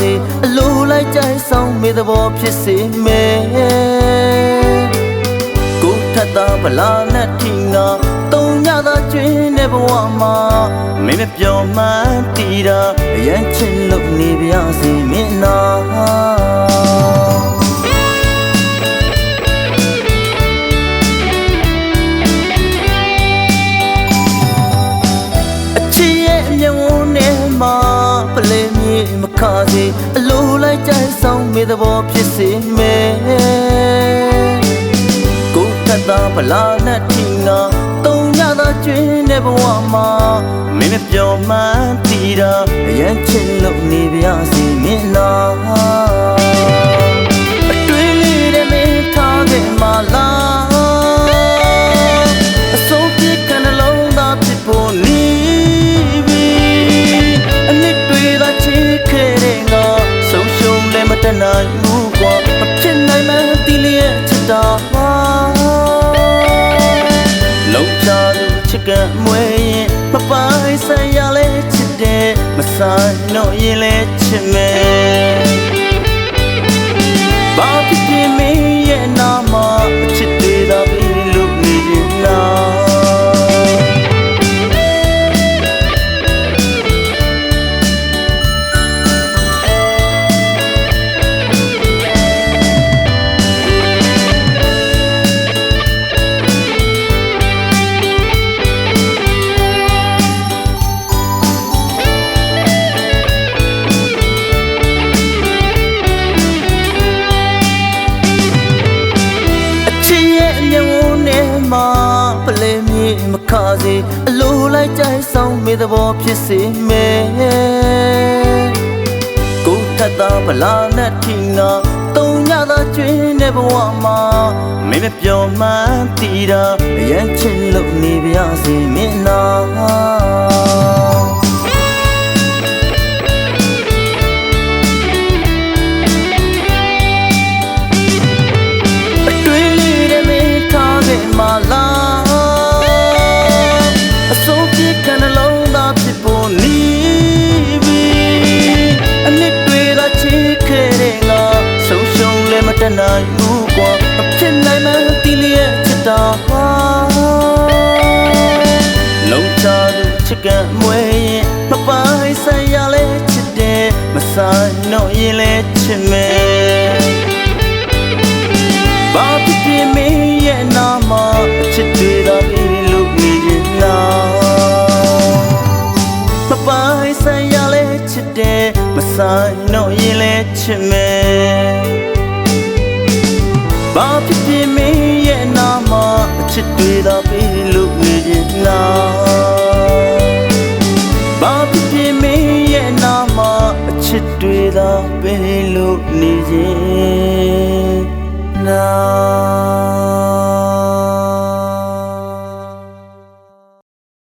စေအလိုလိုက်ကြိုက်ဆောင်မေသဘောဖြစ်စေမယ်ကိုထက်တာဗလာနဲ့ထီငါတုံညသာကျွင်းတဲ့ဘဝမှာမင်းမပြောမှန်းတီးတာအရန်ချစ်လို့နေပြစေမင်းနာပလဲမြေမခါစေအလိုလိုက်ကြိုက်ဆောင်မေသဘောဖြစ်စေမယ်ကိုထက်တာဗလာနဲ့ထီငါတုံညသာကျွင်းတဲ့ဘဝမှာမင်းမပြောမှန်းတီးတာအရန်ချစ်လို့နေပြစေမင်းနာအတွင်းလေးတဲ့မင်းထားခဲ့မှလားအစိုးပြကနှလုံးသားဖြစ်ဖို့နီးတနိုင်ဘူးကွာမဖြစ်နိုင်မှန်းတီးလျက်ချစ်တာလုံးချလို့ချစ်ကမွေးရင်မပိုင်ဆိုင်ရလဲချစ်တယ်မဆိုင်တော့ရင်လဲချစ်မယ်ဘာဖြစ်ဖြစ်မင်းရဲ့နာမအချစ်တွေသာပြီးလို့နေရင်လားပလဲမြေမခါစေအလိုလိုက်ကြိုက်ဆောင်မေသဘောဖြစ်စေမယ်ကိုထက်တာဗလာနဲ့ထီငါတုံညသာကျွင်းတဲ့ဘဝမှာမင်းမပြောမှန်းတီးတာအရန်ချစ်လို့နေပြစေမင်းနာအတွင်းလေးတဲ့မင်းထားခဲ့မှလားတနိုင်ဘူးကွာမဖြစ်နိုင်မှန်းတီးလျက်ချစ်တာလုံးချလို့ချစ်ကမွေးရင်မပိုင်ဆိုင်ရလဲချစ်တယ်မဆိုင်တော့ရင်လဲချစ်မယ်ဘာဖြစ်ဖြစ်မင်းရဲ့နာမအချစ်တွေသာပြီးလို့နေရင်လားမပိုင်ဆိုင်ရလဲချစ်တယ်မဆိုင်တော့ရင်လဲချစ်မယ်ဘာဖြစ်ဖြစ်မင်းရဲ့နာမအချစ်တွေသာပြီးလို့နေရင်လားဘာဖြစ်ဖြစ်မင်းရဲ့နာမအချစ်တွေသာပြီးလို့နေရင်လား